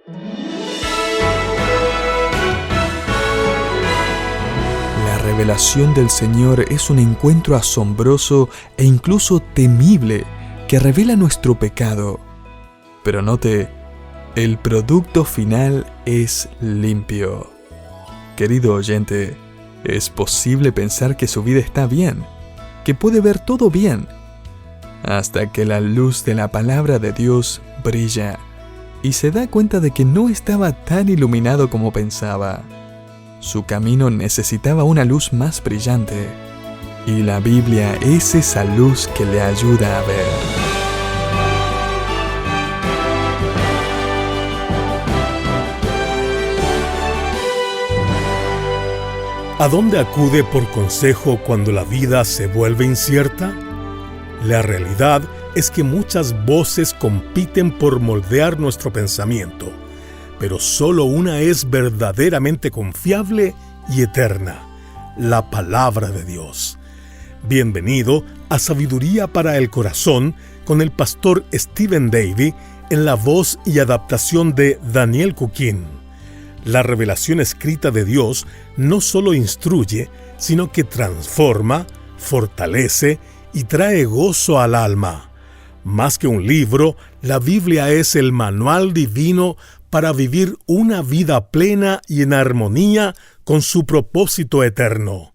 La revelación del Señor es un encuentro asombroso e incluso temible que revela nuestro pecado. Pero note, el producto final es limpio. Querido oyente, es posible pensar que su vida está bien, que puede ver todo bien, hasta que la luz de la palabra de Dios brilla y se da cuenta de que no estaba tan iluminado como pensaba. Su camino necesitaba una luz más brillante, y la Biblia es esa luz que le ayuda a ver. ¿A dónde acude por consejo cuando la vida se vuelve incierta? La realidad es que muchas voces compiten por moldear nuestro pensamiento, pero solo una es verdaderamente confiable y eterna: la palabra de Dios. Bienvenido a Sabiduría para el Corazón con el pastor Stephen Davey en la voz y adaptación de Daniel Cuquín. La revelación escrita de Dios no solo instruye, sino que transforma, fortalece y trae gozo al alma. Más que un libro, la Biblia es el manual divino para vivir una vida plena y en armonía con su propósito eterno.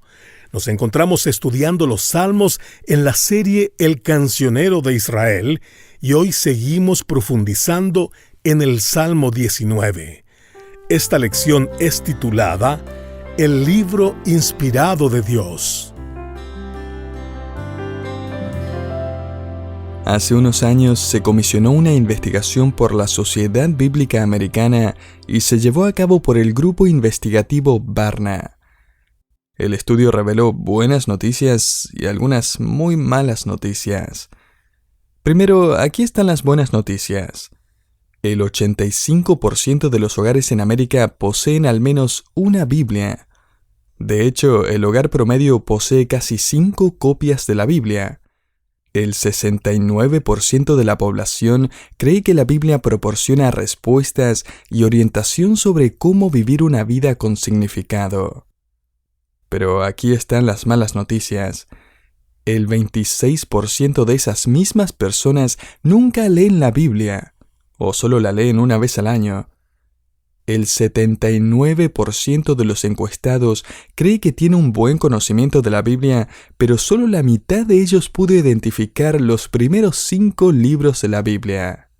Nos encontramos estudiando los Salmos en la serie El Cancionero de Israel y hoy seguimos profundizando en el Salmo 19. Esta lección es titulada El libro inspirado de Dios. Hace unos años se comisionó una investigación por la Sociedad Bíblica Americana y se llevó a cabo por el grupo investigativo Barna. El estudio reveló buenas noticias y algunas muy malas noticias. Primero, aquí están las buenas noticias. El 85% de los hogares en América poseen al menos una Biblia. De hecho, el hogar promedio posee casi 5 copias de la Biblia. El 69% de la población cree que la Biblia proporciona respuestas y orientación sobre cómo vivir una vida con significado. Pero aquí están las malas noticias. El 26% de esas mismas personas nunca leen la Biblia, o solo la leen una vez al año. El 79% de los encuestados cree que tiene un buen conocimiento de la Biblia, pero solo la mitad de ellos pudo identificar los primeros 5 libros de la Biblia.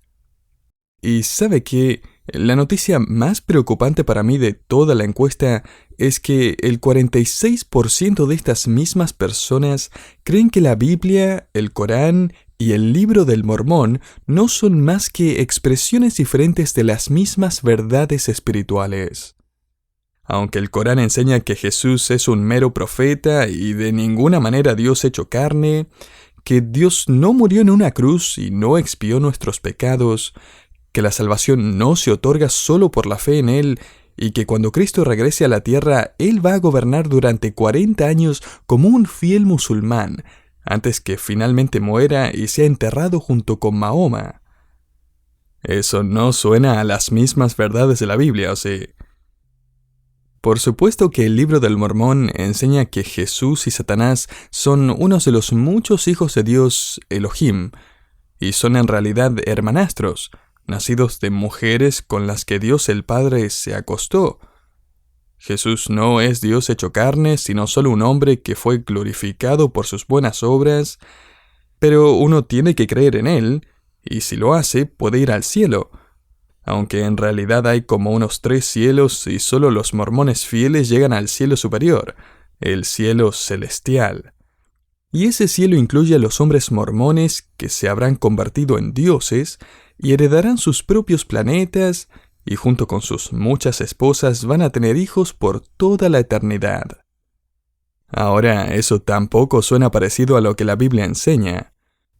¿Y sabe qué? La noticia más preocupante para mí de toda la encuesta es que el 46% de estas mismas personas creen que la Biblia, el Corán y el Libro del Mormón no son más que expresiones diferentes de las mismas verdades espirituales. Aunque el Corán enseña que Jesús es un mero profeta y de ninguna manera Dios hecho carne, que Dios no murió en una cruz y no expió nuestros pecados, que la salvación no se otorga solo por la fe en Él y que cuando Cristo regrese a la tierra, Él va a gobernar durante 40 años como un fiel musulmán, antes que finalmente muera y sea enterrado junto con Mahoma. Eso no suena a las mismas verdades de la Biblia, ¿o sí? Por supuesto que el Libro del Mormón enseña que Jesús y Satanás son unos de los muchos hijos de Dios, Elohim, y son en realidad hermanastros, nacidos de mujeres con las que Dios el Padre se acostó. Jesús no es Dios hecho carne, sino solo un hombre que fue glorificado por sus buenas obras, pero uno tiene que creer en Él, y si lo hace, puede ir al cielo, aunque en realidad hay como unos 3 cielos y solo los mormones fieles llegan al cielo superior, el cielo celestial. Y ese cielo incluye a los hombres mormones que se habrán convertido en dioses y heredarán sus propios planetas, y junto con sus muchas esposas van a tener hijos por toda la eternidad. Ahora, eso tampoco suena parecido a lo que la Biblia enseña.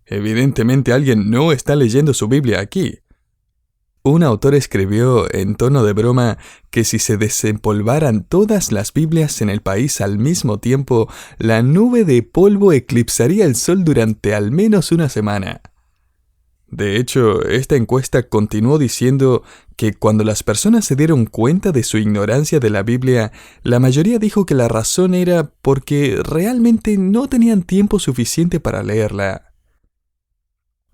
Evidentemente alguien no está leyendo su Biblia aquí. Un autor escribió, en tono de broma, que si se desempolvaran todas las Biblias en el país al mismo tiempo, la nube de polvo eclipsaría el sol durante al menos una semana. De hecho, esta encuesta continuó diciendo que cuando las personas se dieron cuenta de su ignorancia de la Biblia, la mayoría dijo que la razón era porque realmente no tenían tiempo suficiente para leerla.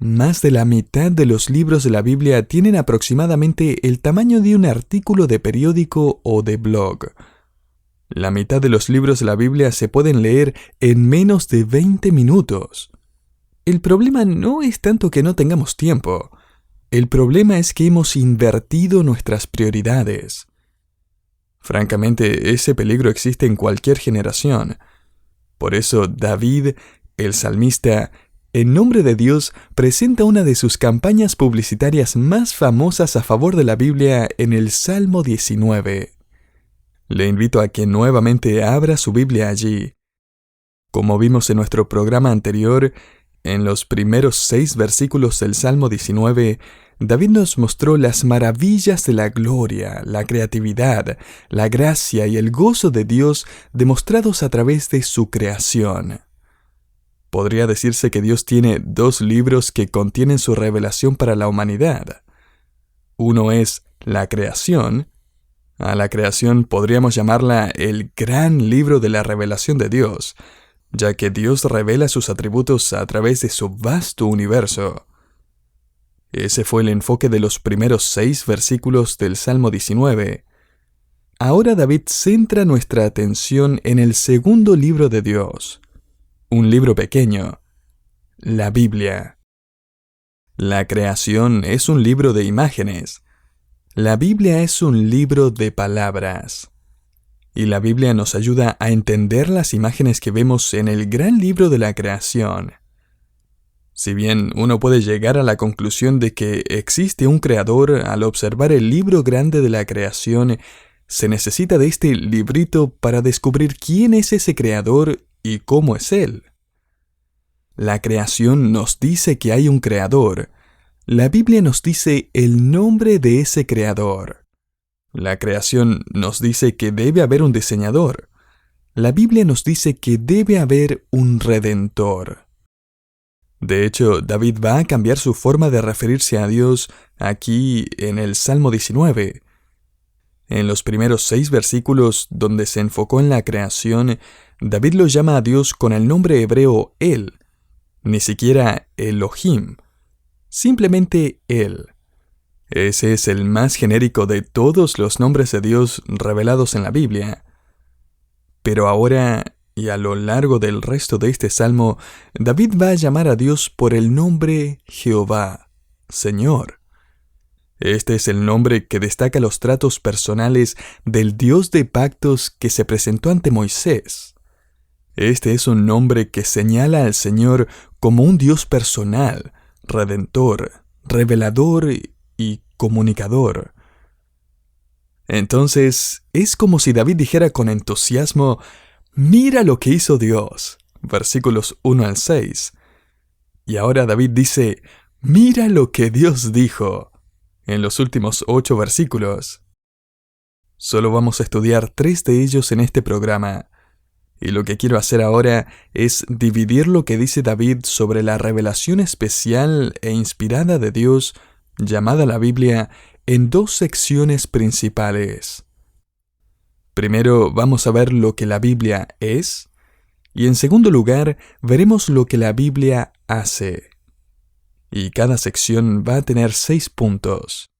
Más de la mitad de los libros de la Biblia tienen aproximadamente el tamaño de un artículo de periódico o de blog. La mitad de los libros de la Biblia se pueden leer en menos de 20 minutos. El problema no es tanto que no tengamos tiempo. El problema es que hemos invertido nuestras prioridades. Francamente, ese peligro existe en cualquier generación. Por eso David, el salmista, en nombre de Dios, presenta una de sus campañas publicitarias más famosas a favor de la Biblia en el Salmo 19. Le invito a que nuevamente abra su Biblia allí. Como vimos en nuestro programa anterior, en los primeros 6 versículos del Salmo 19, David nos mostró las maravillas de la gloria, la creatividad, la gracia y el gozo de Dios demostrados a través de su creación. Podría decirse que Dios tiene 2 libros que contienen su revelación para la humanidad. Uno es la creación. A la creación podríamos llamarla el gran libro de la revelación de Dios, ya que Dios revela sus atributos a través de su vasto universo. Ese fue el enfoque de los primeros 6 versículos del Salmo 19. Ahora David centra nuestra atención en el segundo libro de Dios, un libro pequeño, la Biblia. La creación es un libro de imágenes. La Biblia es un libro de palabras. Y la Biblia nos ayuda a entender las imágenes que vemos en el gran libro de la creación. Si bien uno puede llegar a la conclusión de que existe un creador al observar el libro grande de la creación, se necesita de este librito para descubrir quién es ese creador y cómo es él. La creación nos dice que hay un creador. La Biblia nos dice el nombre de ese creador. La creación nos dice que debe haber un diseñador. La Biblia nos dice que debe haber un redentor. De hecho, David va a cambiar su forma de referirse a Dios aquí en el Salmo 19. En los primeros 6 versículos, donde se enfocó en la creación, David lo llama a Dios con el nombre hebreo El, ni siquiera Elohim, simplemente Él. Ese es el más genérico de todos los nombres de Dios revelados en la Biblia. Pero ahora, y a lo largo del resto de este salmo, David va a llamar a Dios por el nombre Jehová, Señor. Este es el nombre que destaca los tratos personales del Dios de pactos que se presentó ante Moisés. Este es un nombre que señala al Señor como un Dios personal, redentor, revelador y comunicador. Entonces, es como si David dijera con entusiasmo: «Mira lo que hizo Dios», versículos 1 al 6. Y ahora David dice: «Mira lo que Dios dijo», en los últimos 8 versículos. Solo vamos a estudiar 3 de ellos en este programa. Y lo que quiero hacer ahora es dividir lo que dice David sobre la revelación especial e inspirada de Dios, llamada la Biblia, en 2 secciones principales. Primero vamos a ver lo que la Biblia es, y en segundo lugar veremos lo que la Biblia hace. Y cada sección va a tener 6 puntos.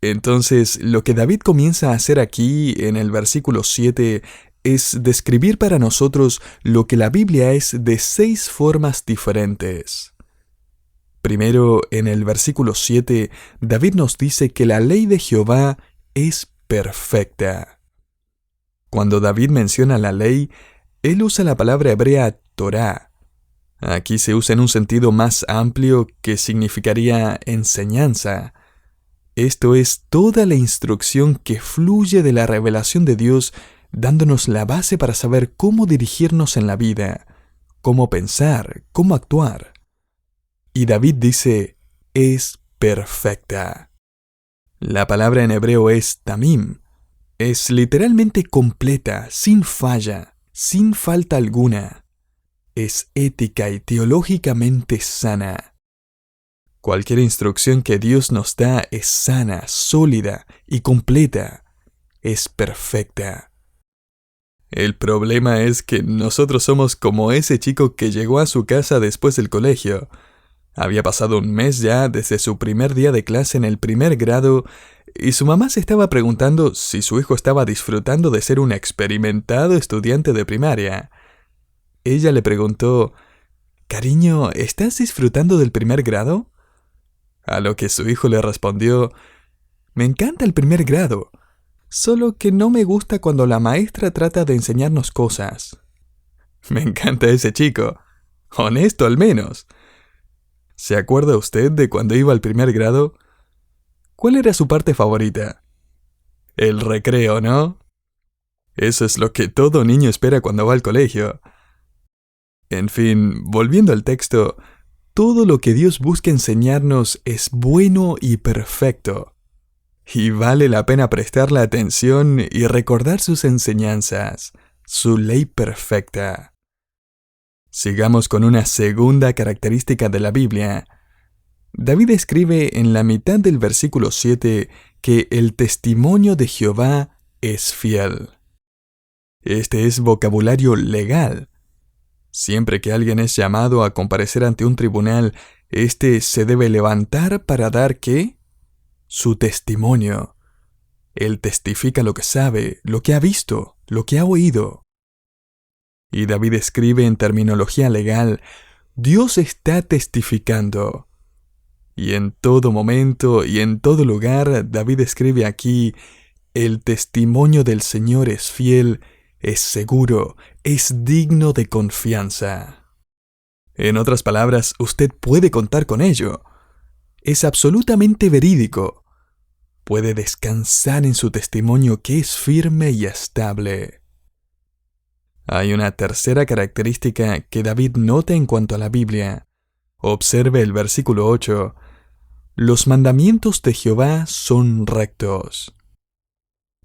Entonces, lo que David comienza a hacer aquí en el versículo 7 es describir para nosotros lo que la Biblia es de 6 formas diferentes. Primero, en el versículo 7, David nos dice que la ley de Jehová es perfecta. Cuando David menciona la ley, él usa la palabra hebrea Torá. Aquí se usa en un sentido más amplio que significaría enseñanza. Esto es toda la instrucción que fluye de la revelación de Dios, dándonos la base para saber cómo dirigirnos en la vida, cómo pensar, cómo actuar. Y David dice, es perfecta. La palabra en hebreo es tamim. Es literalmente completa, sin falla, sin falta alguna. Es ética y teológicamente sana. Cualquier instrucción que Dios nos da es sana, sólida y completa. Es perfecta. El problema es que nosotros somos como ese chico que llegó a su casa después del colegio. Había pasado un mes ya desde su primer día de clase en el primer grado y su mamá se estaba preguntando si su hijo estaba disfrutando de ser un experimentado estudiante de primaria. Ella le preguntó: «Cariño, ¿estás disfrutando del primer grado?». A lo que su hijo le respondió: «Me encanta el primer grado, solo que no me gusta cuando la maestra trata de enseñarnos cosas». Me encanta ese chico, honesto al menos. ¿Se acuerda usted de cuando iba al primer grado? ¿Cuál era su parte favorita? El recreo, ¿no? Eso es lo que todo niño espera cuando va al colegio. En fin, volviendo al texto, todo lo que Dios busca enseñarnos es bueno y perfecto. Y vale la pena prestarle atención y recordar sus enseñanzas, su ley perfecta. Sigamos con una segunda característica de la Biblia. David escribe en la mitad del versículo 7 que el testimonio de Jehová es fiel. Este es vocabulario legal. Siempre que alguien es llamado a comparecer ante un tribunal, éste se debe levantar para dar ¿qué? Su testimonio. Él testifica lo que sabe, lo que ha visto, lo que ha oído. Y David escribe en terminología legal: Dios está testificando. Y en todo momento y en todo lugar, David escribe aquí: el testimonio del Señor es fiel, es seguro, es digno de confianza. En otras palabras, usted puede contar con ello. Es absolutamente verídico. Puede descansar en su testimonio que es firme y estable. Hay una tercera característica que David nota en cuanto a la Biblia. Observe el versículo 8. Los mandamientos de Jehová son rectos.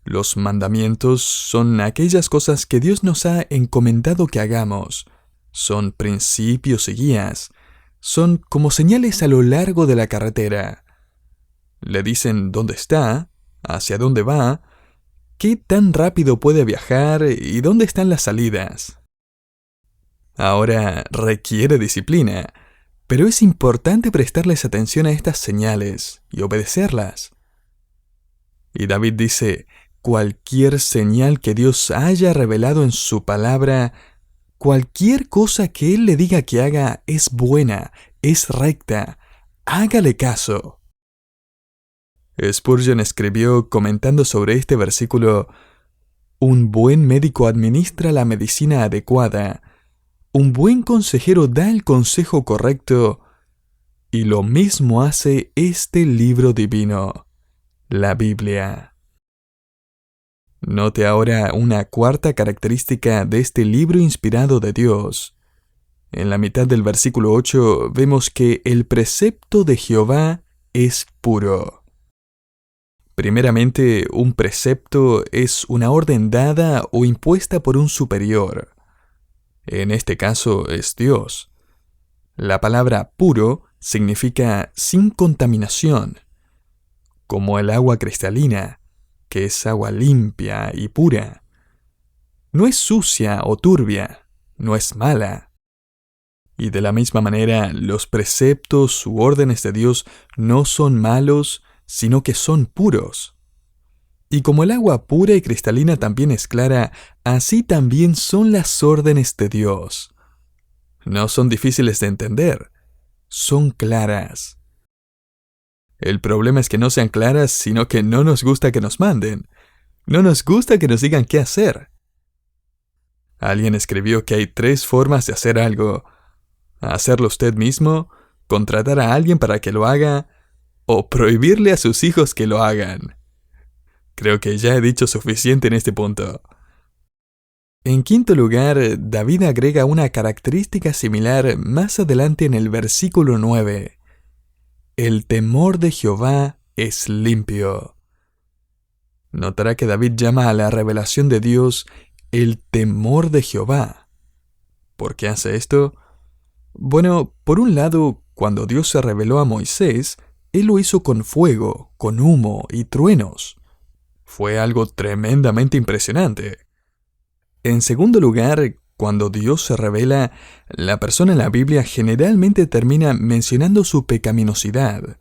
Los mandamientos son aquellas cosas que Dios nos ha encomendado que hagamos. Son principios y guías. Son como señales a lo largo de la carretera. Le dicen dónde está, hacia dónde va, qué tan rápido puede viajar y dónde están las salidas. Ahora requiere disciplina, pero es importante prestarles atención a estas señales y obedecerlas. Y David dice: cualquier señal que Dios haya revelado en su palabra, cualquier cosa que Él le diga que haga es buena, es recta, hágale caso. Spurgeon escribió comentando sobre este versículo: un buen médico administra la medicina adecuada, un buen consejero da el consejo correcto, y lo mismo hace este libro divino, la Biblia. Note ahora una cuarta característica de este libro inspirado de Dios. En la mitad del versículo 8 vemos que el precepto de Jehová es puro. Primeramente, un precepto es una orden dada o impuesta por un superior. En este caso es Dios. La palabra puro significa sin contaminación, como el agua cristalina, que es agua limpia y pura. No es sucia o turbia, no es mala. Y de la misma manera, los preceptos u órdenes de Dios no son malos, sino que son puros. Y como el agua pura y cristalina también es clara, así también son las órdenes de Dios. No son difíciles de entender, son claras. El problema es que no sean claras, sino que no nos gusta que nos manden. No nos gusta que nos digan qué hacer. Alguien escribió que hay 3 formas de hacer algo: hacerlo usted mismo, contratar a alguien para que lo haga, o prohibirle a sus hijos que lo hagan. Creo que ya he dicho suficiente en este punto. En quinto lugar, David agrega una característica similar más adelante en el versículo 9. El temor de Jehová es limpio. Notará que David llama a la revelación de Dios el temor de Jehová. ¿Por qué hace esto? Bueno, por un lado, cuando Dios se reveló a Moisés, Él lo hizo con fuego, con humo y truenos. Fue algo tremendamente impresionante. En segundo lugar, cuando Dios se revela, la persona en la Biblia generalmente termina mencionando su pecaminosidad.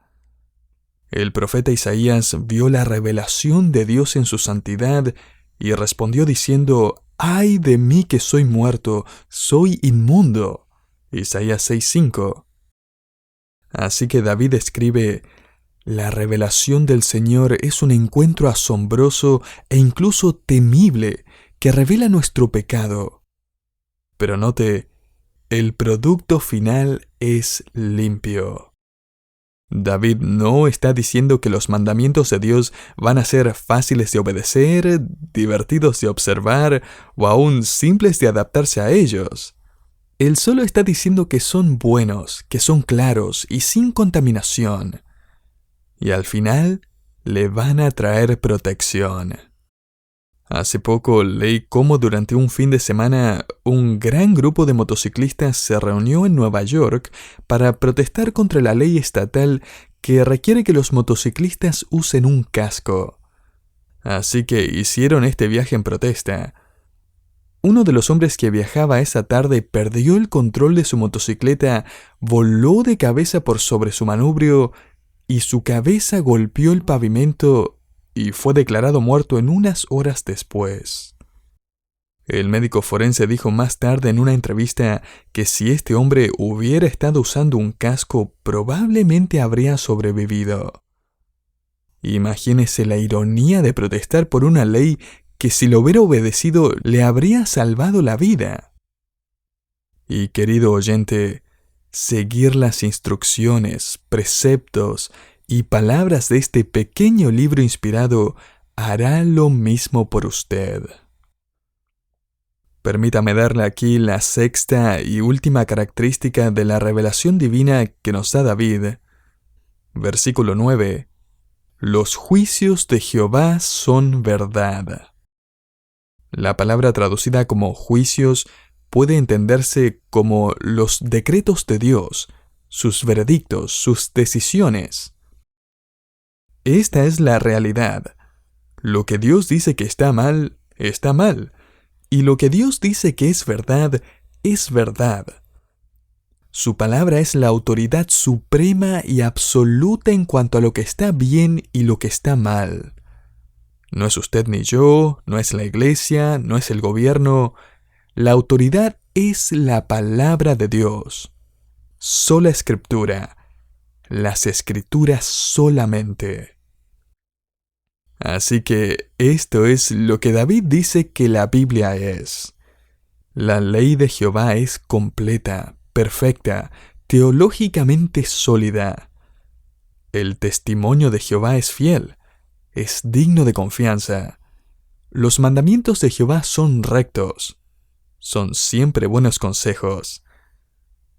El profeta Isaías vio la revelación de Dios en su santidad y respondió diciendo: «¡Ay de mí que soy muerto! ¡Soy inmundo!» Isaías 6:5. Así que David escribe: «La revelación del Señor es un encuentro asombroso e incluso temible que revela nuestro pecado». Pero note, el producto final es limpio. David no está diciendo que los mandamientos de Dios van a ser fáciles de obedecer, divertidos de observar o aún simples de adaptarse a ellos. Él solo está diciendo que son buenos, que son claros y sin contaminación. Y al final le van a traer protección. Hace poco leí cómo durante un fin de semana un gran grupo de motociclistas se reunió en Nueva York para protestar contra la ley estatal que requiere que los motociclistas usen un casco. Así que hicieron este viaje en protesta. Uno de los hombres que viajaba esa tarde perdió el control de su motocicleta, voló de cabeza por sobre su manubrio y su cabeza golpeó el pavimento y fue declarado muerto en unas horas después. El médico forense dijo más tarde en una entrevista que si este hombre hubiera estado usando un casco, probablemente habría sobrevivido. Imagínese la ironía de protestar por una ley que si lo hubiera obedecido le habría salvado la vida. Y querido oyente, seguir las instrucciones, preceptos y palabras de este pequeño libro inspirado hará lo mismo por usted. Permítame darle aquí la sexta y última característica de la revelación divina que nos da David. Versículo 9. Los juicios de Jehová son verdad. La palabra traducida como juicios puede entenderse como los decretos de Dios, sus veredictos, sus decisiones. Esta es la realidad. Lo que Dios dice que está mal, está mal. Y lo que Dios dice que es verdad, es verdad. Su palabra es la autoridad suprema y absoluta en cuanto a lo que está bien y lo que está mal. No es usted ni yo, no es la iglesia, no es el gobierno. La autoridad es la palabra de Dios. Sola escritura. Las escrituras solamente. Así que esto es lo que David dice que la Biblia es. La ley de Jehová es completa, perfecta, teológicamente sólida. El testimonio de Jehová es fiel, es digno de confianza. Los mandamientos de Jehová son rectos, son siempre buenos consejos.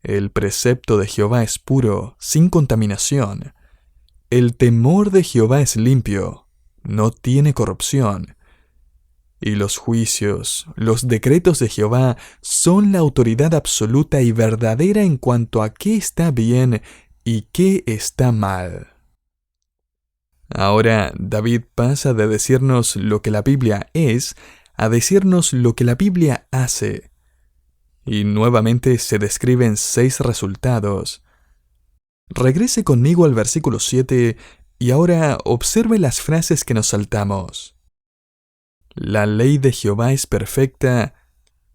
El precepto de Jehová es puro, sin contaminación. El temor de Jehová es limpio, no tiene corrupción. Y los juicios, los decretos de Jehová son la autoridad absoluta y verdadera en cuanto a qué está bien y qué está mal. Ahora, David pasa de decirnos lo que la Biblia es a decirnos lo que la Biblia hace. Y nuevamente se describen 6 resultados. Regrese conmigo al versículo 7 y ahora observe las frases que nos saltamos. La ley de Jehová es perfecta,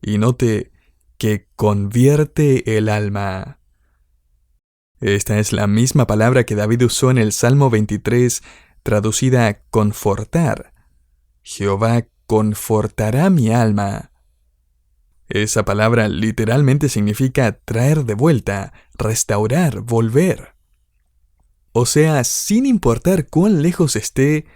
y note que convierte el alma. Esta es la misma palabra que David usó en el Salmo 23, traducida confortar. Jehová confortará mi alma. Esa palabra literalmente significa traer de vuelta, restaurar, volver. O sea, sin importar cuán lejos esté,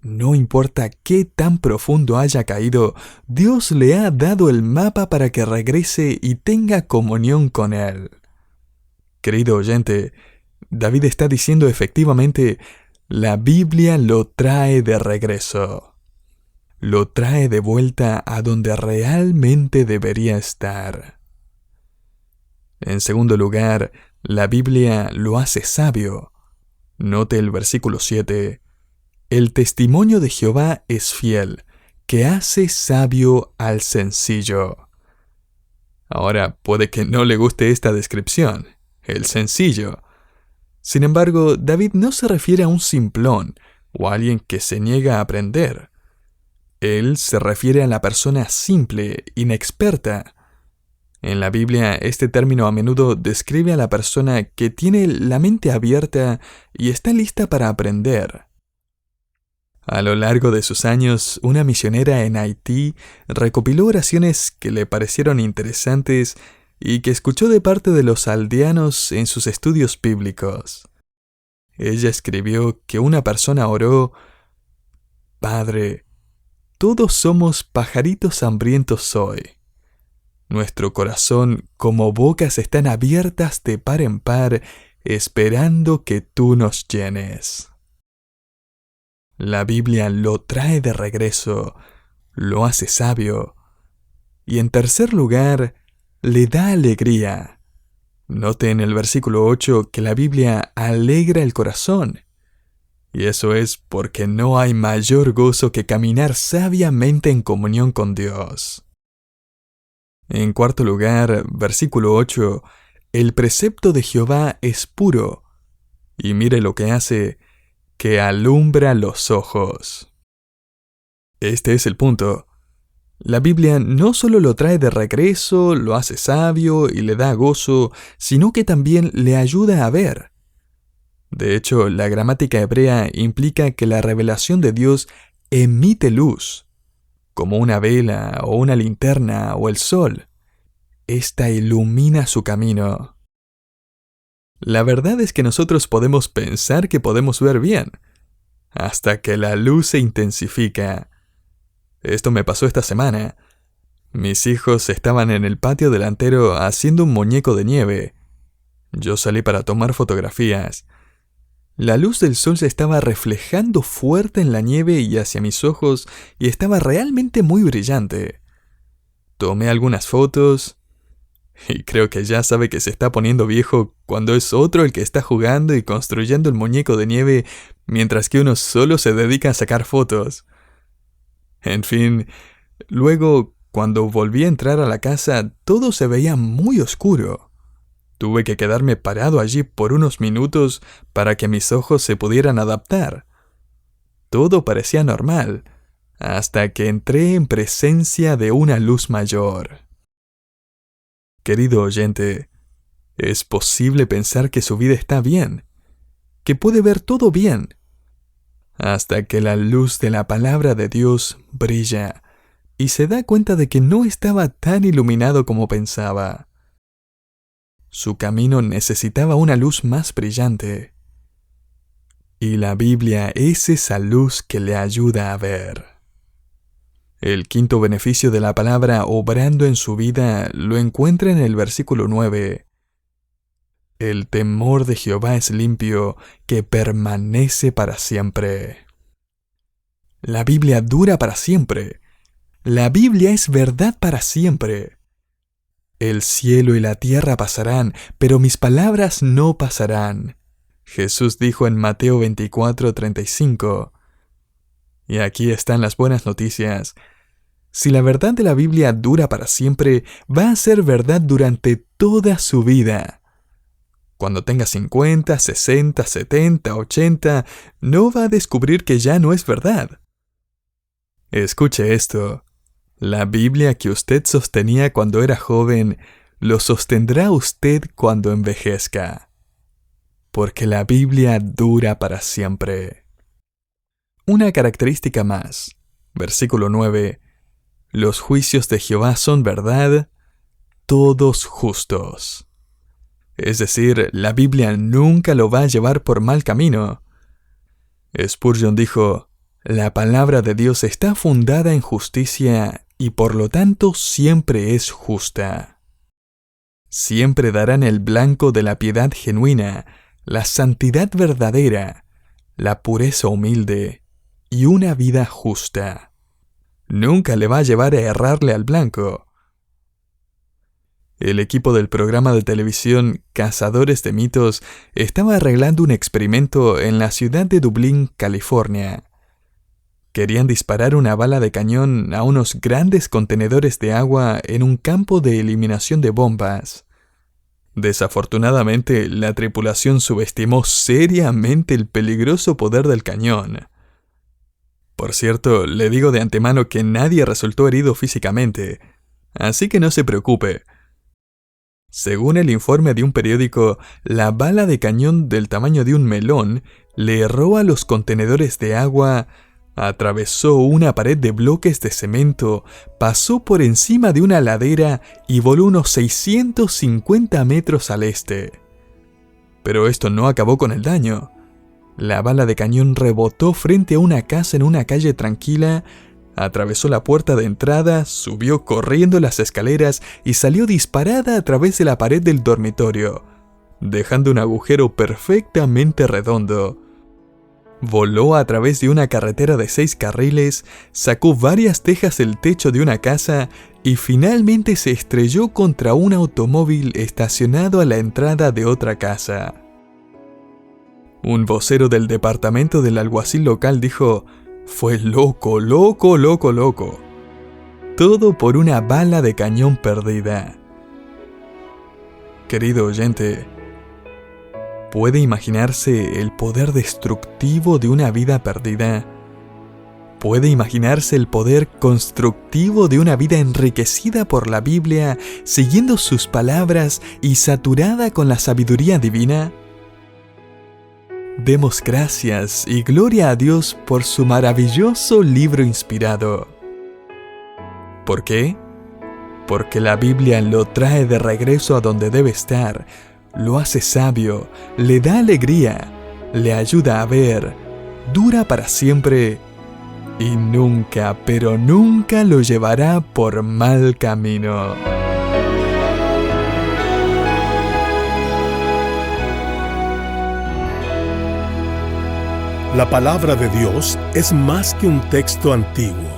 no importa qué tan profundo haya caído, Dios le ha dado el mapa para que regrese y tenga comunión con Él. Querido oyente, David está diciendo efectivamente, la Biblia lo trae de regreso. Lo trae de vuelta a donde realmente debería estar. En segundo lugar, La Biblia lo hace sabio. Note el versículo 7. El testimonio de Jehová es fiel, que hace sabio al sencillo. Ahora, puede que no le guste esta descripción, el sencillo. Sin embargo, David no se refiere a un simplón o a alguien que se niega a aprender. Él se refiere a la persona simple, inexperta. En la Biblia, este término a menudo describe a la persona que tiene la mente abierta y está lista para aprender. A lo largo de sus años, una misionera en Haití recopiló oraciones que le parecieron interesantes y que escuchó de parte de los aldeanos en sus estudios bíblicos. Ella escribió que una persona oró: Padre, todos somos pajaritos hambrientos hoy. Nuestro corazón como bocas están abiertas de par en par, esperando que tú nos llenes. La Biblia lo trae de regreso, lo hace sabio, y en tercer lugar, le da alegría. Note en el versículo 8 que la Biblia alegra el corazón, y eso es porque no hay mayor gozo que caminar sabiamente en comunión con Dios. En cuarto lugar, versículo 8, el precepto de Jehová es puro, y mire lo que hace, que alumbra los ojos. Este es el punto. La Biblia no solo lo trae de regreso, lo hace sabio y le da gozo, sino que también le ayuda a ver. De hecho, la gramática hebrea implica que la revelación de Dios emite luz, como una vela o una linterna o el sol. Esta ilumina su camino. La verdad es que nosotros podemos pensar que podemos ver bien, hasta que la luz se intensifica. Esto me pasó esta semana. Mis hijos estaban en el patio delantero haciendo un muñeco de nieve. Yo salí para tomar fotografías. La luz del sol se estaba reflejando fuerte en la nieve y hacia mis ojos y estaba realmente muy brillante. Tomé algunas fotos y creo que ya sabe que se está poniendo viejo cuando es otro el que está jugando y construyendo el muñeco de nieve mientras que uno solo se dedica a sacar fotos. En fin, luego, cuando volví a entrar a la casa, todo se veía muy oscuro. Tuve que quedarme parado allí por unos minutos para que mis ojos se pudieran adaptar. Todo parecía normal, hasta que entré en presencia de una luz mayor. Querido oyente, es posible pensar que su vida está bien, que puede ver todo bien, hasta que la luz de la palabra de Dios brilla y se da cuenta de que no estaba tan iluminado como pensaba. Su camino necesitaba una luz más brillante, y la Biblia es esa luz que le ayuda a ver. El quinto beneficio de la palabra obrando en su vida lo encuentra en el versículo 9. El temor de Jehová es limpio, que permanece para siempre. La Biblia dura para siempre. La Biblia es verdad para siempre. El cielo y la tierra pasarán, pero mis palabras no pasarán. Jesús dijo en Mateo 24:35. Y aquí están las buenas noticias. Si la verdad de la Biblia dura para siempre, va a ser verdad durante toda su vida. Cuando tenga 50, 60, 70, 80, no va a descubrir que ya no es verdad. Escuche esto. La Biblia que usted sostenía cuando era joven, lo sostendrá usted cuando envejezca. Porque la Biblia dura para siempre. Una característica más. Versículo 9. Los juicios de Jehová son verdad, todos justos. Es decir, la Biblia nunca lo va a llevar por mal camino. Spurgeon dijo, la palabra de Dios está fundada en justicia y por lo tanto siempre es justa. Siempre darán el blanco de la piedad genuina, la santidad verdadera, la pureza humilde y una vida justa. Nunca le va a llevar a errarle al blanco. El equipo del programa de televisión Cazadores de Mitos estaba arreglando un experimento en la ciudad de Dublín, California. Querían disparar una bala de cañón a unos grandes contenedores de agua en un campo de eliminación de bombas. Desafortunadamente, la tripulación subestimó seriamente el peligroso poder del cañón. Por cierto, le digo de antemano que nadie resultó herido físicamente, así que no se preocupe. Según el informe de un periódico, la bala de cañón del tamaño de un melón le erró a los contenedores de agua, atravesó una pared de bloques de cemento, pasó por encima de una ladera y voló unos 650 metros al este. Pero esto no acabó con el daño. La bala de cañón rebotó frente a una casa en una calle tranquila, atravesó la puerta de entrada, subió corriendo las escaleras y salió disparada a través de la pared del dormitorio, dejando un agujero perfectamente redondo. Voló a través de una carretera de 6 carriles, sacó varias tejas del techo de una casa y finalmente se estrelló contra un automóvil estacionado a la entrada de otra casa. Un vocero del departamento del alguacil local dijo: «Fue loco, loco, loco, loco. Todo por una bala de cañón perdida». Querido oyente, ¿puede imaginarse el poder destructivo de una vida perdida? ¿Puede imaginarse el poder constructivo de una vida enriquecida por la Biblia, siguiendo sus palabras y saturada con la sabiduría divina? Demos gracias y gloria a Dios por su maravilloso libro inspirado. ¿Por qué? Porque la Biblia lo trae de regreso a donde debe estar, lo hace sabio, le da alegría, le ayuda a ver, dura para siempre y nunca, pero nunca lo llevará por mal camino. La palabra de Dios es más que un texto antiguo.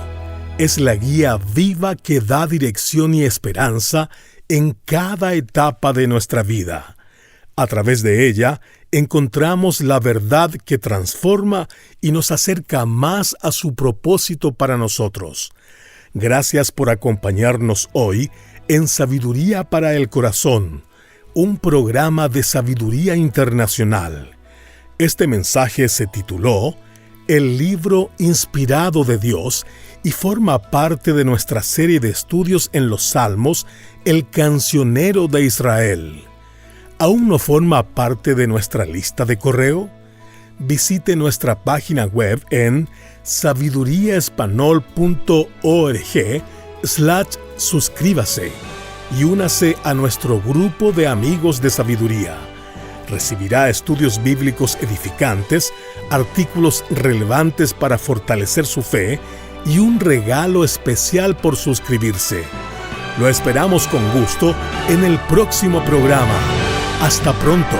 Es la guía viva que da dirección y esperanza en cada etapa de nuestra vida. A través de ella, encontramos la verdad que transforma y nos acerca más a su propósito para nosotros. Gracias por acompañarnos hoy en Sabiduría para el Corazón, un programa de sabiduría internacional. Este mensaje se tituló El libro inspirado de Dios y forma parte de nuestra serie de estudios en los Salmos, El cancionero de Israel. ¿Aún no forma parte de nuestra lista de correo? Visite nuestra página web en sabiduriaespanol.org/suscríbase y únase a nuestro grupo de amigos de sabiduría. Recibirá estudios bíblicos edificantes, artículos relevantes para fortalecer su fe y un regalo especial por suscribirse. Lo esperamos con gusto en el próximo programa. ¡Hasta pronto!